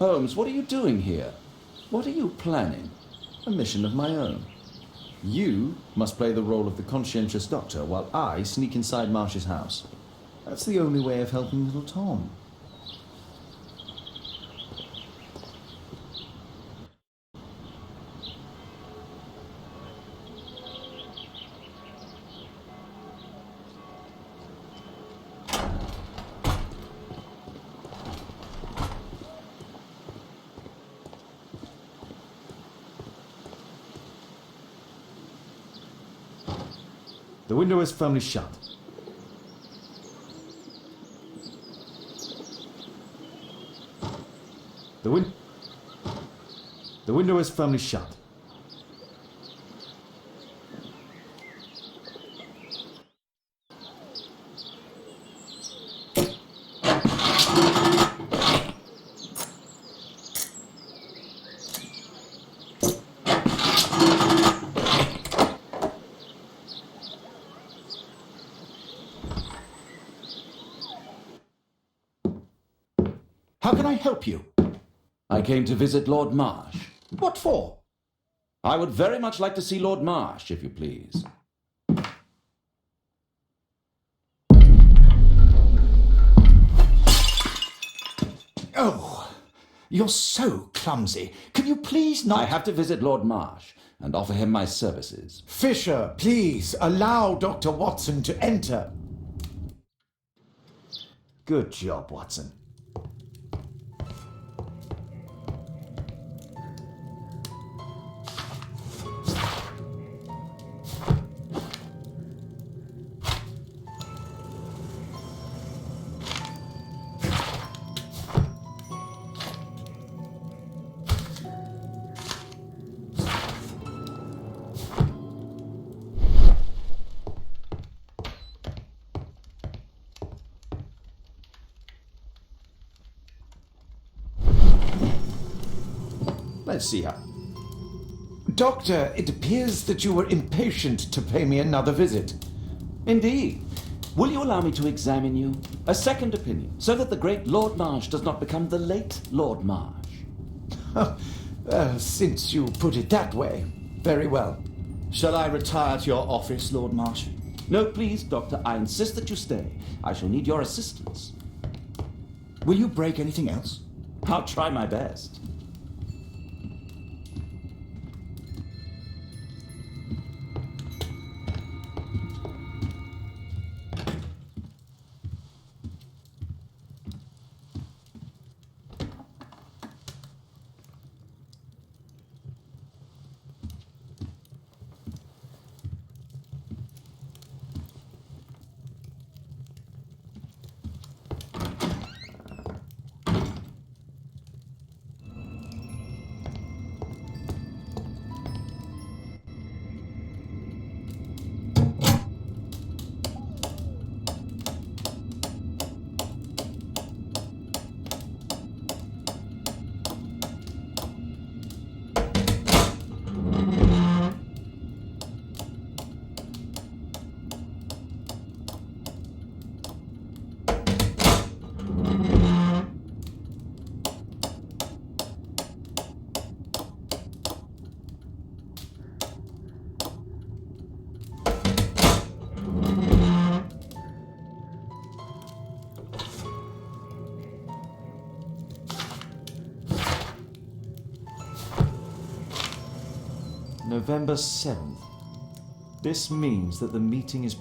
Holmes, what are you doing here? What are you planning? A mission of my own. You must play the role of the conscientious doctor while I sneak inside Marsh's house. That's the only way of helping little Tom. The window is firmly shut. The window is firmly shut. How can I help you? I came to visit Lord Marsh. What for? I would very much like to see Lord Marsh, if you please. Oh, you're so clumsy. Can you please not... I have to visit Lord Marsh and offer him my services. Fisher, please allow Dr. Watson to enter. Good job, Watson. Let's see her. Doctor, it appears that you were impatient to pay me another visit. Indeed. Will you allow me to examine you? A second opinion, so that the great Lord Marsh does not become the late Lord Marsh. Since you put it that way, very well. Shall I retire to your office, Lord Marsh? No, please, Doctor. I insist that you stay. I shall need your assistance. Will you break anything else? I'll try my best. November 7th. This means that the meeting is...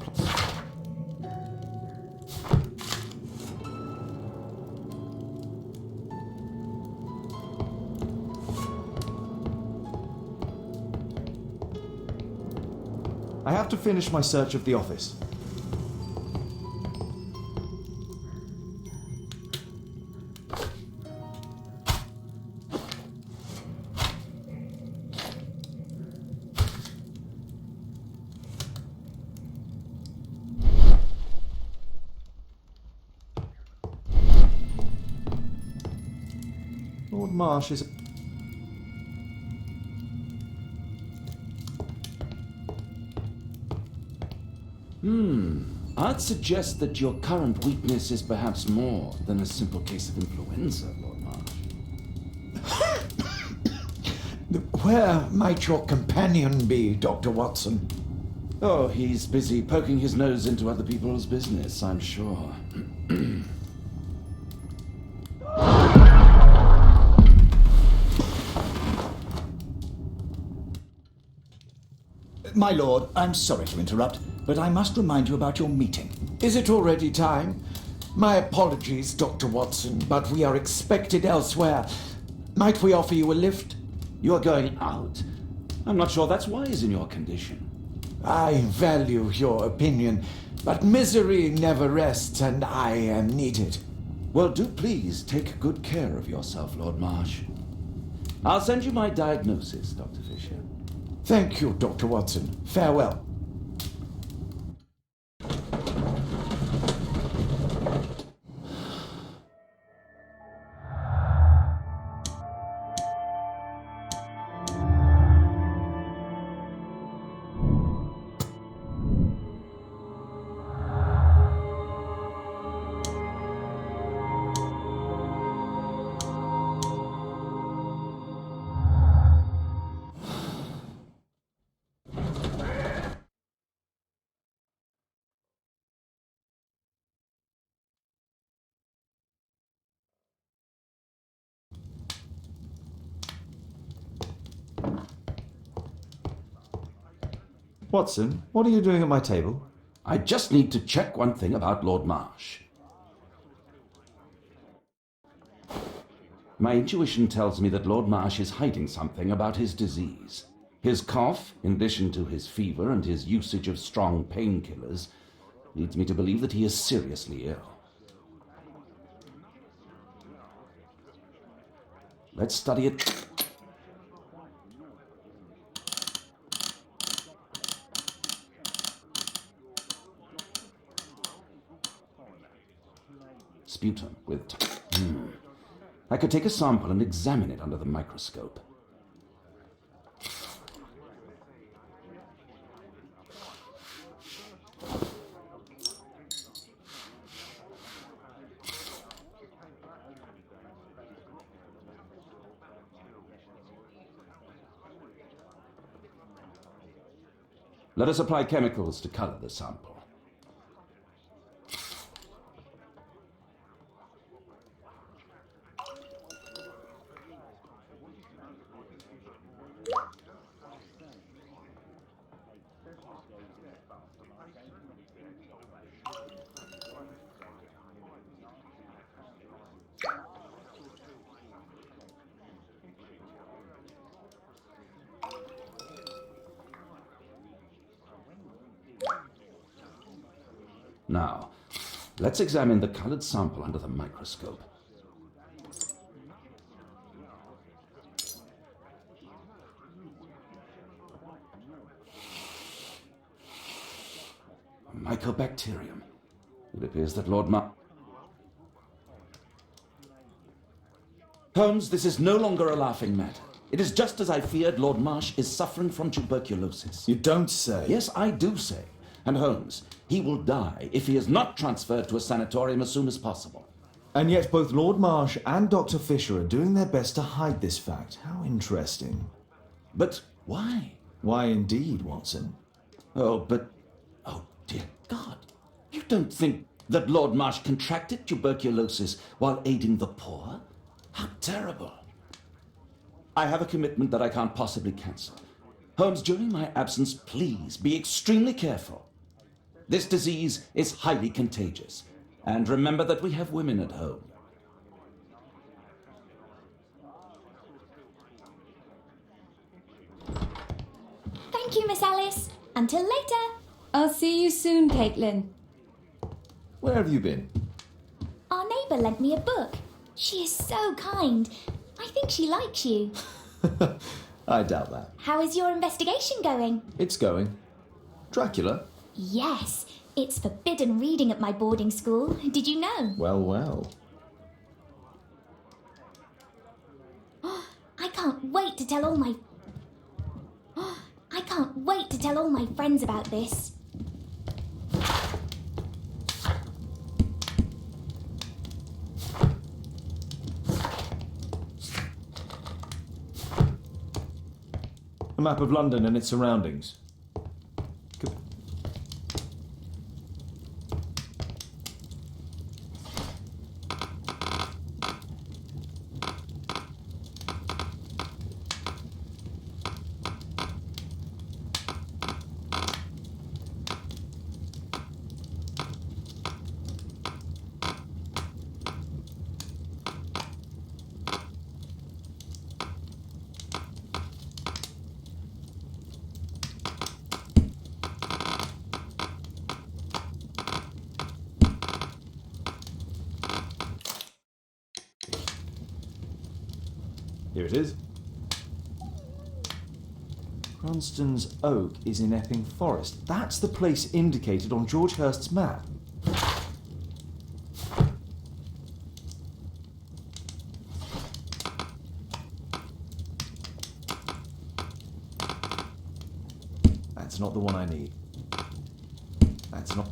I have to finish my search of the office. Lord Marsh is... I'd suggest that your current weakness is perhaps more than a simple case of influenza, Lord Marsh. Where might your companion be, Dr. Watson? Oh, he's busy poking his nose into other people's business, I'm sure. My lord, I'm sorry to interrupt, but I must remind you about your meeting. Is it already time? My apologies, Dr. Watson, but we are expected elsewhere. Might we offer you a lift? You are going out. I'm not sure that's wise in your condition. I value your opinion, but misery never rests, and I am needed. Well, do please take good care of yourself, Lord Marsh. I'll send you my diagnosis, Dr. Fisher. Thank you, Dr. Watson. Farewell. Watson, what are you doing at my table? I just need to check one thing about Lord Marsh. My intuition tells me that Lord Marsh is hiding something about his disease. His cough, in addition to his fever and his usage of strong painkillers, leads me to believe that he is seriously ill. Let's study it. Sputum with... I could take a sample and examine it under the microscope. Let us apply chemicals to color the sample. Now, let's examine the colored sample under the microscope. Mycobacterium. It appears that Holmes, this is no longer a laughing matter. It is just as I feared. Lord Marsh is suffering from tuberculosis. You don't say. Yes, I do say. And Holmes, he will die if he is not transferred to a sanatorium as soon as possible. And yet both Lord Marsh and Dr. Fisher are doing their best to hide this fact. How interesting. But why? Why indeed, Watson? Oh, dear God. You don't think that Lord Marsh contracted tuberculosis while aiding the poor? How terrible. I have a commitment that I can't possibly cancel. Holmes, during my absence, please be extremely careful. This disease is highly contagious. And remember that we have women at home. Thank you, Miss Alice. Until later. I'll see you soon, Caitlin. Where have you been? Our neighbour lent me a book. She is so kind. I think she likes you. I doubt that. How is your investigation going? It's going. Dracula? Yes, it's forbidden reading at my boarding school. Did you know? Well, well. I can't wait to tell all my... I can't wait to tell all my friends about this. map of London and its surroundings. Here it is. Cranston's Oak is in Epping Forest. That's the place indicated on George Hurst's map. That's not the one I need. That's not...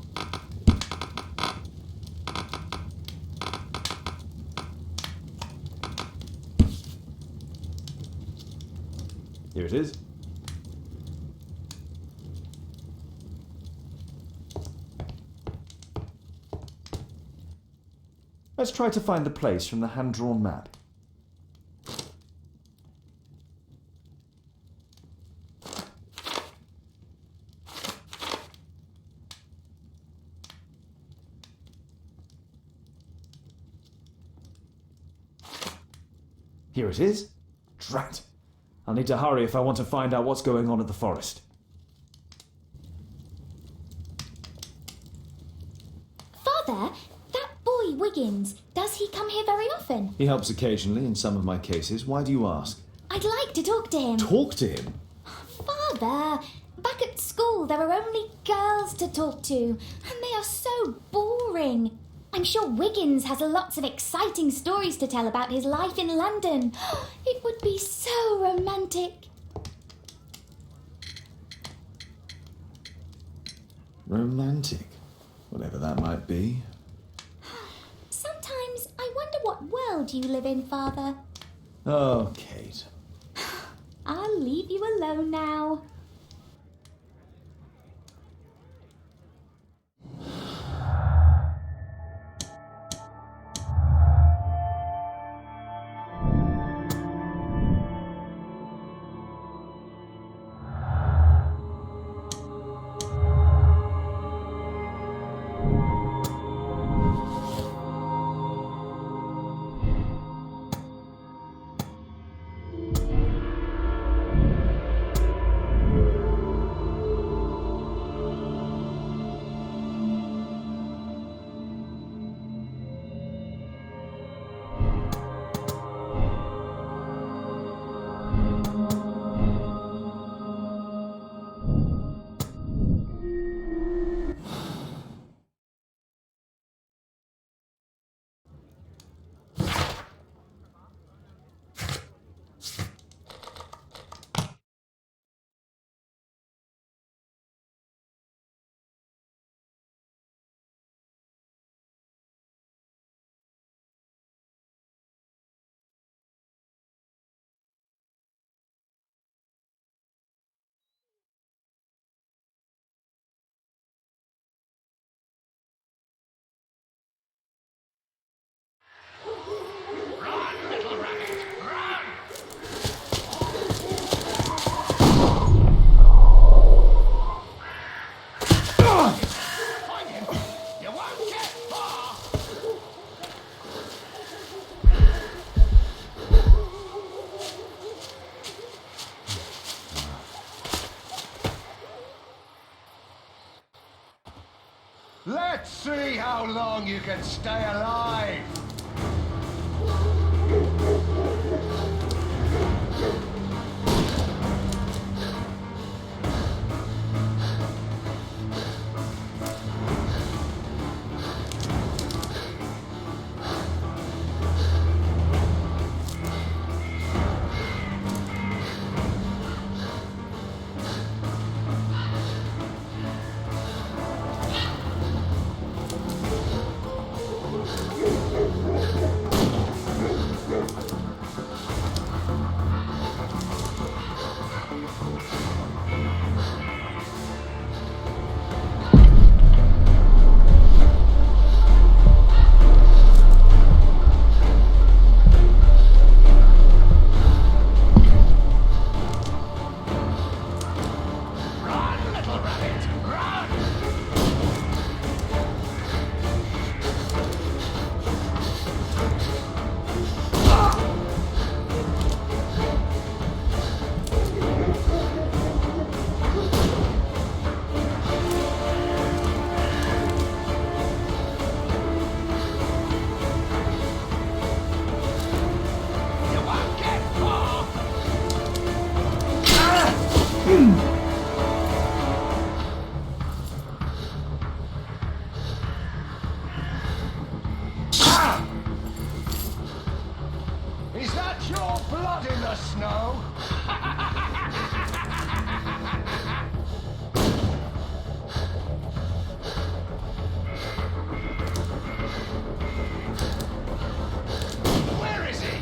Here it is. Let's try to find the place from the hand-drawn map. Here it is. Drat! I'll need to hurry if I want to find out what's going on at the forest. Father, that boy Wiggins, does he come here very often? He helps occasionally in some of my cases. Why do you ask? I'd like to talk to him. Talk to him? Father, back at school there are only girls to talk to, and they are so boring. I'm sure Wiggins has lots of exciting stories to tell about his life in London. It would be so romantic. Romantic? Whatever that might be. Sometimes I wonder what world you live in, Father. Oh, Kate. I'll leave you alone now. Let's see how long you can stay alive! the snow? Where is he?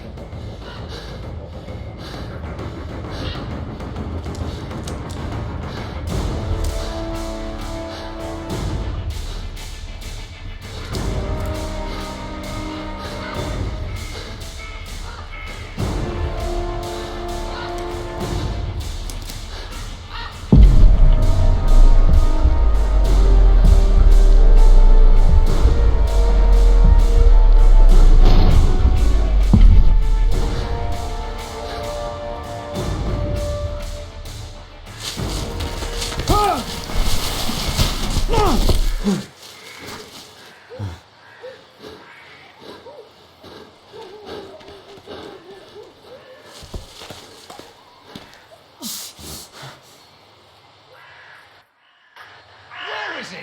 Where is he?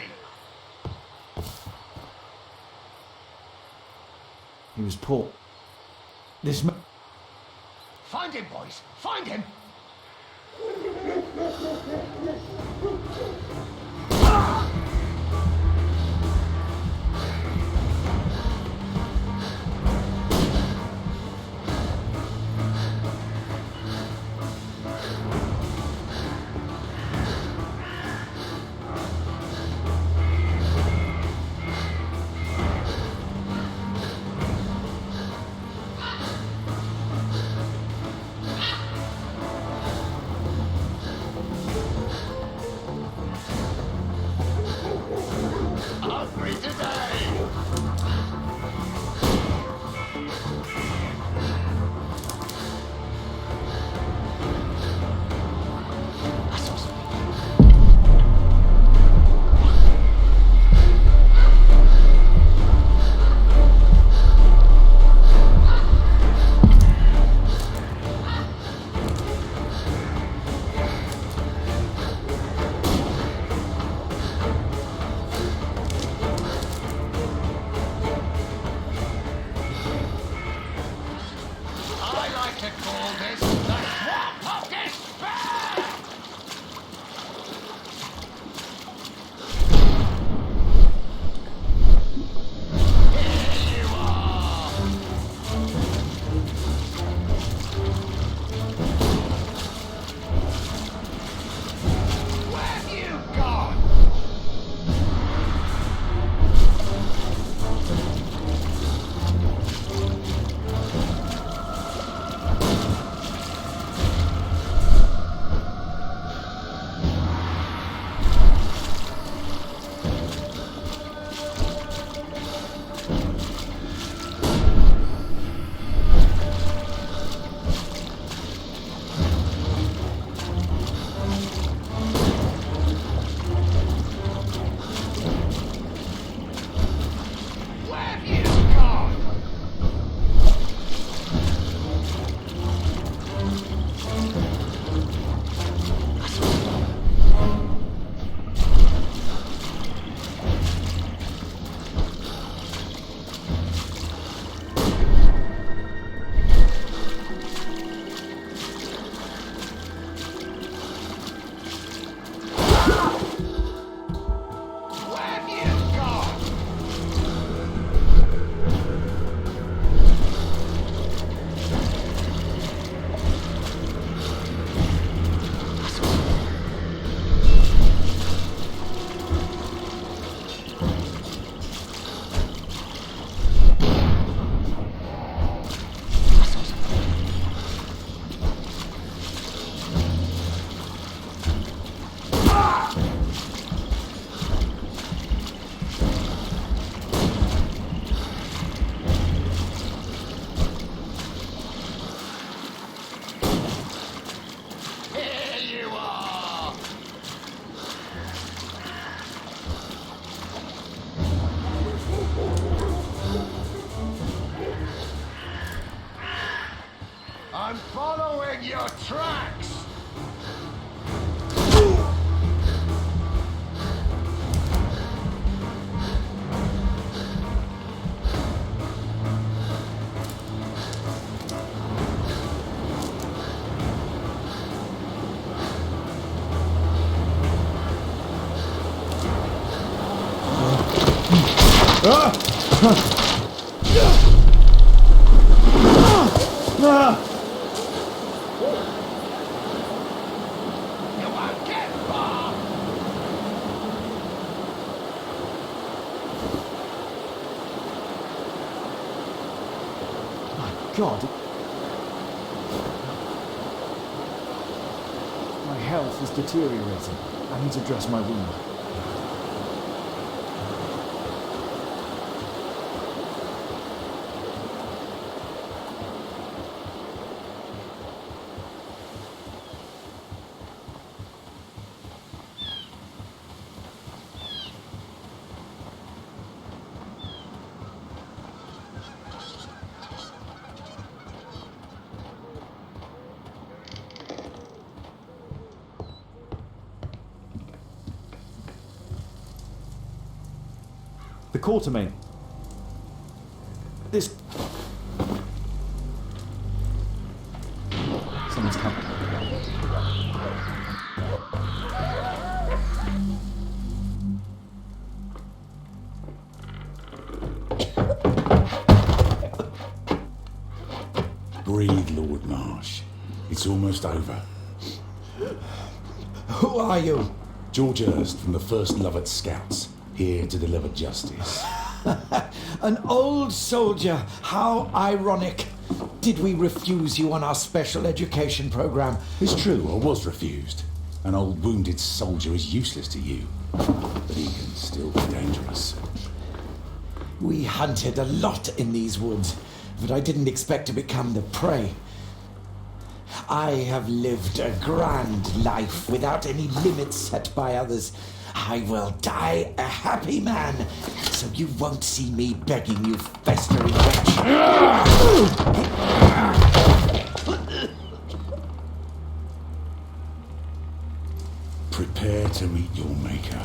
He was poor. Find him, boys. Find him. Hungry today. I like to call this the Swamp of Despair! Here you are! Where have you gone? Where have you gone? Where have you gone? Here you are! I'm following your tracks! You won't get far! My God. My health is deteriorating. I need to dress my wound. The quartermain. This... Someone's coming. Breathe, Lord Marsh. It's almost over. Who are you? George Hurst from the 1st Lovett Scouts, here to deliver justice. An old soldier. How ironic. Did we refuse you on our special education program? It's true, I was refused. An old wounded soldier is useless to you, but he can still be dangerous. We hunted a lot in these woods, but I didn't expect to become the prey. I have lived a grand life without any limits set by others. I will die a happy man, so you won't see me begging you, festering wretch. Prepare to meet your maker.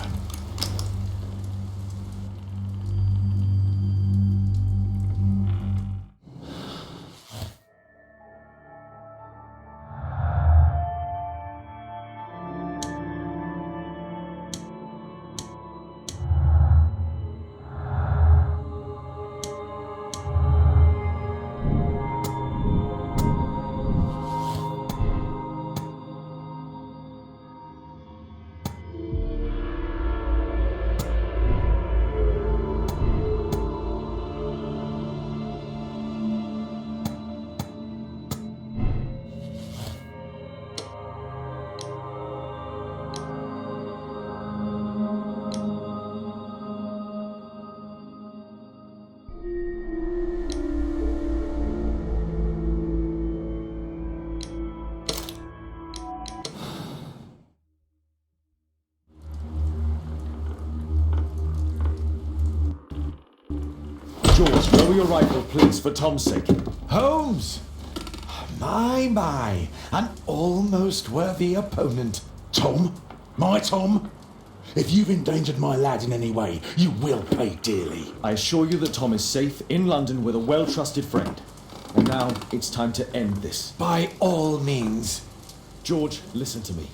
George, lower your rifle, please, for Tom's sake. Holmes! My, an almost worthy opponent. Tom? My Tom? If you've endangered my lad in any way, you will pay dearly. I assure you that Tom is safe in London with a well-trusted friend. And now it's time to end this. By all means. George, listen to me.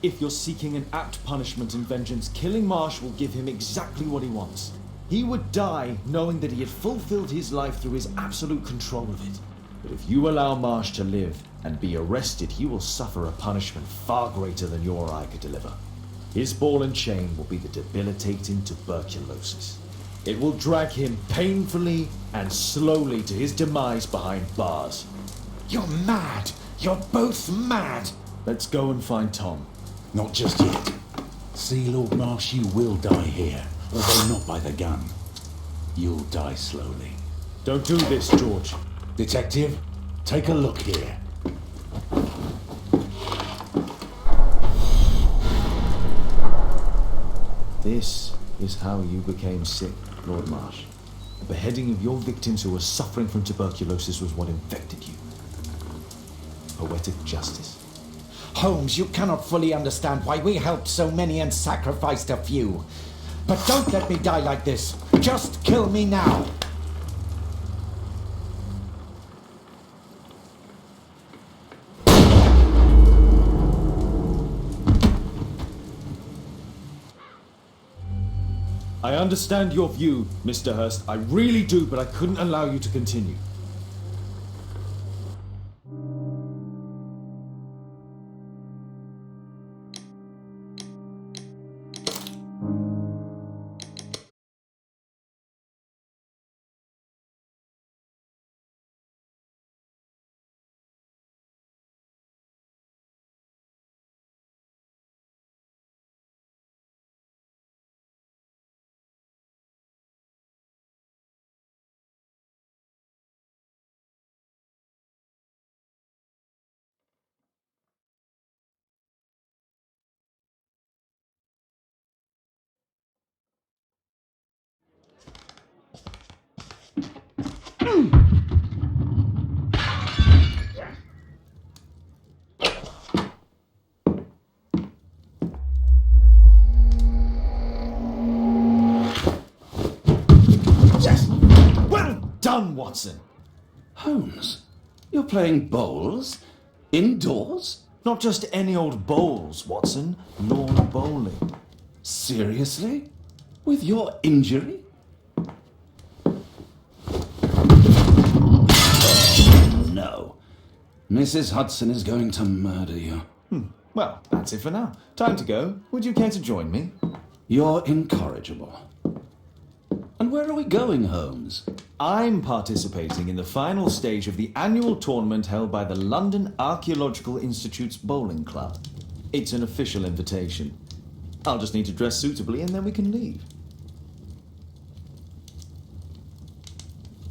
If you're seeking an apt punishment and vengeance, killing Marsh will give him exactly what he wants. He would die knowing that he had fulfilled his life through his absolute control of it. But if you allow Marsh to live and be arrested, he will suffer a punishment far greater than your eye could deliver. His ball and chain will be the debilitating tuberculosis. It will drag him painfully and slowly to his demise behind bars. You're mad. You're both mad. Let's go and find Tom. Not just yet. See, Lord Marsh, you will die here, although not by the gun. You'll die slowly. Don't do this, George. Detective, take a look here. This is how you became sick, Lord Marsh. The beheading of your victims who were suffering from tuberculosis was what infected you. Poetic justice. Holmes, you cannot fully understand why we helped so many and sacrificed a few. But don't let me die like this. Just kill me now. I understand your view, Mr. Hurst. I really do, but I couldn't allow you to continue. Yes! Well done, Watson! Holmes, you're playing bowls? Indoors? Not just any old bowls, Watson. Lawn bowling. Seriously? With your injury? No. Mrs. Hudson is going to murder you. Well, that's it for now. Time to go. Would you care to join me? You're incorrigible. And where are we going, Holmes? I'm participating in the final stage of the annual tournament held by the London Archaeological Institute's bowling club. It's an official invitation. I'll just need to dress suitably and then we can leave.